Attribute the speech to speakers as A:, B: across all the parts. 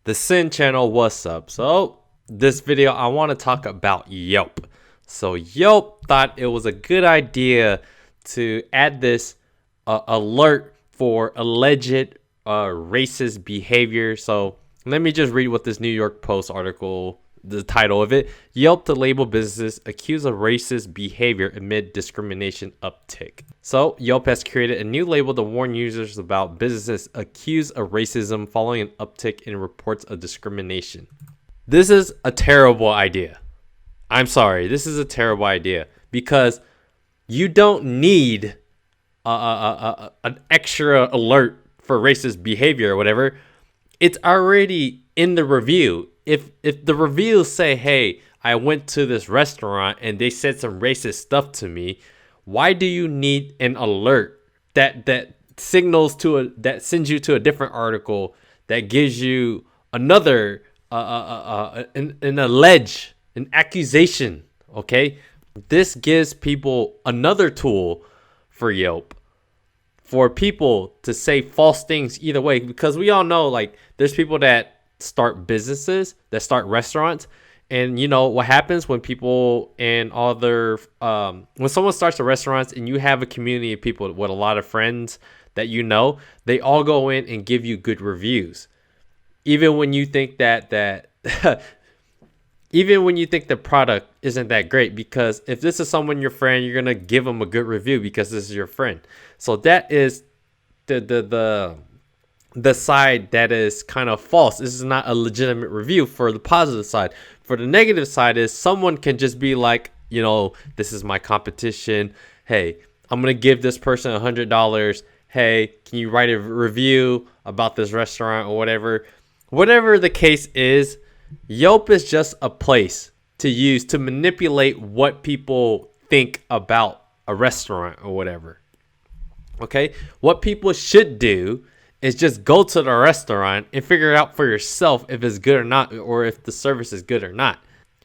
A: The Sin Channel, what's up? So this video I want to talk about Yelp. So Yelp thought it was a good idea to add this alert for alleged racist behavior. So let me just read what this New York Post article, the title of it: Yelp to label businesses accused of racist behavior amid discrimination uptick. So Yelp has created a new label to warn users about businesses accused of racism following an uptick in reports of discrimination. This is a terrible idea. I'm sorry, this is a terrible idea because you don't need an extra alert for racist behavior or whatever. It's already in the review. If the reviews say, hey, I went to this restaurant and they said some racist stuff to me, why do you need an alert that signals that sends you to a different article that gives you another an accusation? Okay, this gives people another tool for Yelp, for people to say false things either way, because we all know, like, there's people that start businesses, that start restaurants, and you know what happens when people and all their when someone starts a restaurant and you have a community of people with a lot of friends that you know, they all go in and give you good reviews, even when you think that even when you think the product isn't that great, because if this is someone your friend, you're gonna give them a good review because this is your friend. So that is the side that is kind of false. This is not a legitimate review for the positive side. For the negative side is someone can just be like, you know, this is my competition. Hey, I'm gonna give this person $100. Hey, can you write a review about this restaurant or whatever? Whatever the case is, Yelp is just a place to use to manipulate what people think about a restaurant or whatever. Okay, what people should do is just go to the restaurant and figure it out for yourself if it's good or not, or if the service is good or not.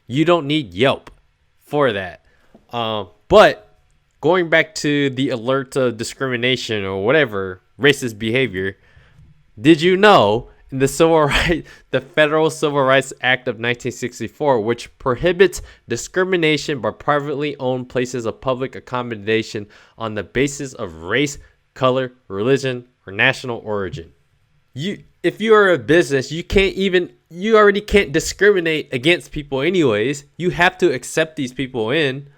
A: You don't need Yelp for that. But going back to the alert of discrimination or whatever, racist behavior, did you know in the Federal Civil Rights Act of 1964, which prohibits discrimination by privately owned places of public accommodation on the basis of race, color, religion, or national origin. If you are a business, you already can't discriminate against people anyways. You have to accept these people in.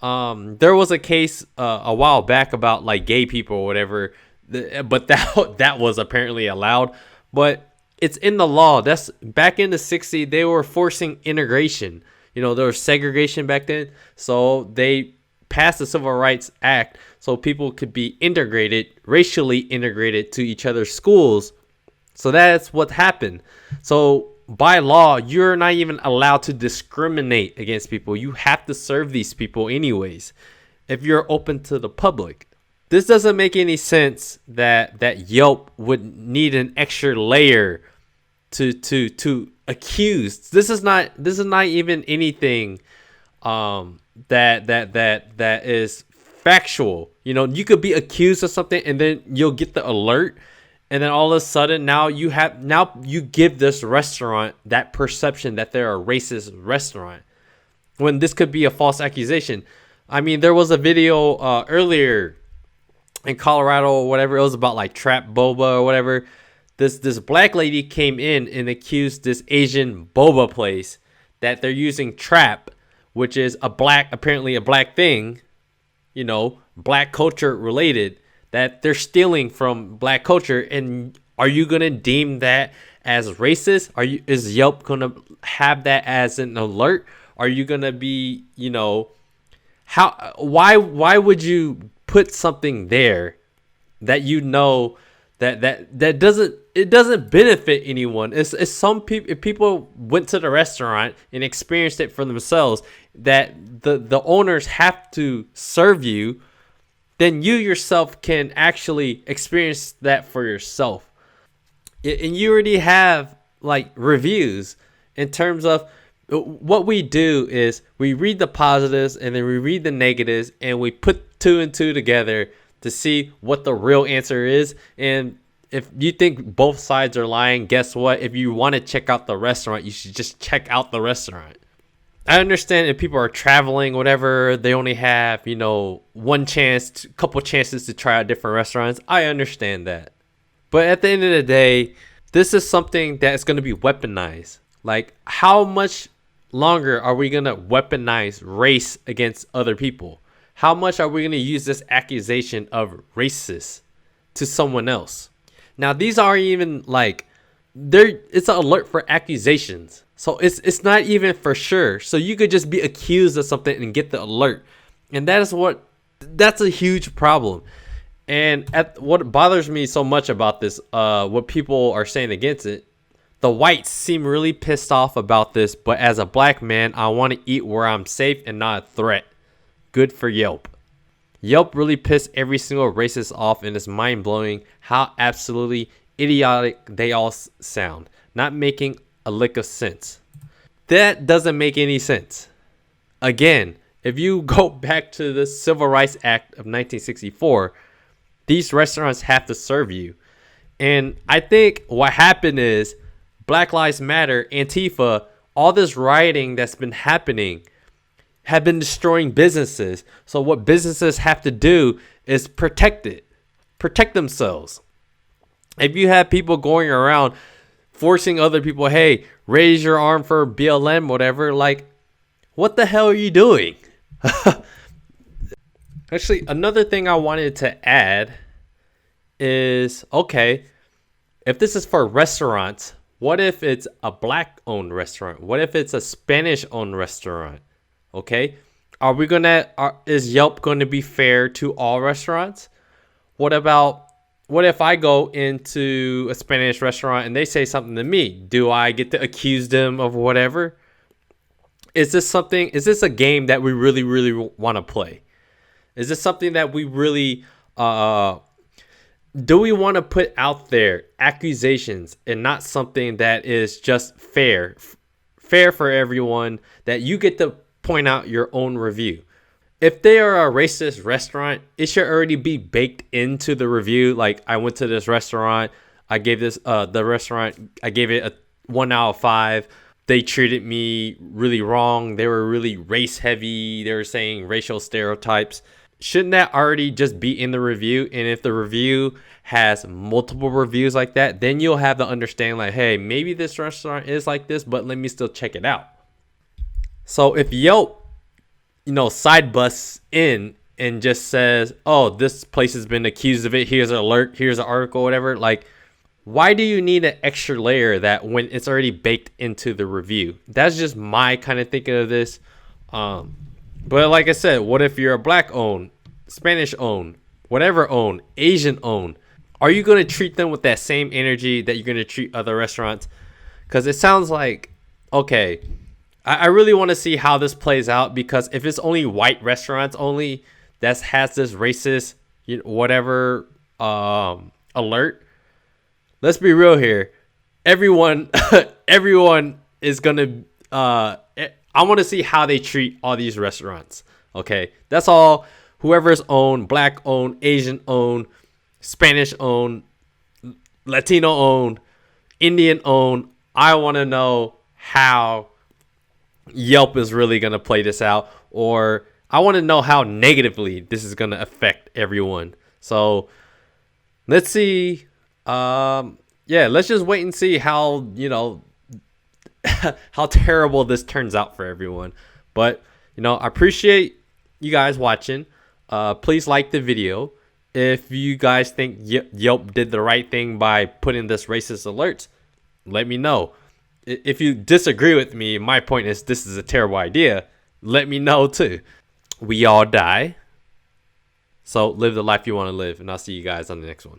A: There was a case a while back about like gay people or whatever, but that was apparently allowed. But it's in the law. That's back in the 60s. They were forcing integration. You know, there was segregation back then, so they passed the Civil Rights Act so people could be integrated, racially integrated to each other's schools. So that's what happened. So by law, you're not even allowed to discriminate against people. You have to serve these people anyways if you're open to the public. This doesn't make any sense that Yelp would need an extra layer to accuse. This is not even anything that is factual. You know, you could be accused of something and then you'll get the alert, and then all of a sudden now you give this restaurant that perception that they're a racist restaurant, when this could be a false accusation. I mean, there was a video earlier in Colorado or whatever. It was about like trap boba or whatever. This black lady came in and accused this Asian boba place that they're using trap, which is apparently a black thing, you know, black culture related, that they're stealing from black culture. And are you gonna deem that as racist? Is Yelp gonna have that as an alert? Are you gonna be, you know, why would you put something there that you know that doesn't benefit anyone? It's some people. If people went to the restaurant and experienced it for themselves, that the owners have to serve you, then you yourself can actually experience that for yourself. And you already have like reviews. In terms of what we do is we read the positives and then we read the negatives and we put two and two together to see what the real answer is. And if you think both sides are lying, guess what? If you want to check out the restaurant, you should just check out the restaurant. I understand if people are traveling, whatever, they only have, one chance, couple chances to try out different restaurants. I understand that. But at the end of the day, this is something that's going to be weaponized. Like, how much longer are we going to weaponize race against other people? How much are we going to use this accusation of racist to someone else? Now, these aren't even like, it's an alert for accusations. So it's not even for sure. So you could just be accused of something and get the alert. And that's a huge problem. And what bothers me so much about this, what people are saying against it, the whites seem really pissed off about this. But as a black man, I want to eat where I'm safe and not a threat. Good for Yelp. Yelp really pissed every single racist off, and it's mind-blowing how absolutely idiotic they all sound. Not making a lick of sense. That doesn't make any sense. Again, if you go back to the Civil Rights Act of 1964, these restaurants have to serve you. And I think what happened is Black Lives Matter, Antifa, all this rioting that's been happening have been destroying businesses. So what businesses have to do is protect themselves. If you have people going around forcing other people, hey, raise your arm for BLM, whatever, like, what the hell are you doing? Actually, another thing I wanted to add is, okay, if this is for restaurants, what if it's a black-owned restaurant? What if it's a Spanish-owned restaurant? Okay, is Yelp going to be fair to all restaurants? What if I go into a Spanish restaurant and they say something to me? Do I get to accuse them of whatever? Is this a game that we really, really want to play? Is this something that we really, do we want to put out there accusations and not something that is just fair for everyone, that you get to point out your own review? If they are a racist restaurant, it should already be baked into the review. Like, I went to this restaurant, I gave it a 1 out of 5. They treated me really wrong. They were really race heavy. They were saying racial stereotypes. Shouldn't that already just be in the review? And if the review has multiple reviews like that, then you'll have the understanding, like, hey, maybe this restaurant is like this, but let me still check it out. So if Yelp, side busts in and just says, oh, this place has been accused of it, here's an alert, here's an article, whatever, like, why do you need an extra layer that when it's already baked into the review? That's just my kind of thinking of this. But like I said, what if you're a black owned, Spanish owned, whatever owned, Asian owned? Are you going to treat them with that same energy that you're going to treat other restaurants? Because it sounds like, okay, I really want to see how this plays out, because if it's only white restaurants only that has this racist, whatever alert, let's be real here. Everyone is going to, I want to see how they treat all these restaurants. Okay, that's all. Whoever's owned, black owned, Asian owned, Spanish owned, Latino owned, Indian owned, I want to know how Yelp is really going to play this out, or I want to know how negatively this is going to affect everyone. So let's see. Let's just wait and see how, how terrible this turns out for everyone. But, I appreciate you guys watching. Please like the video. If you guys think Yelp did the right thing by putting this racist alert, let me know. If you disagree with me, my point is this is a terrible idea, let me know too. We all die. So live the life you want to live, and I'll see you guys on the next one.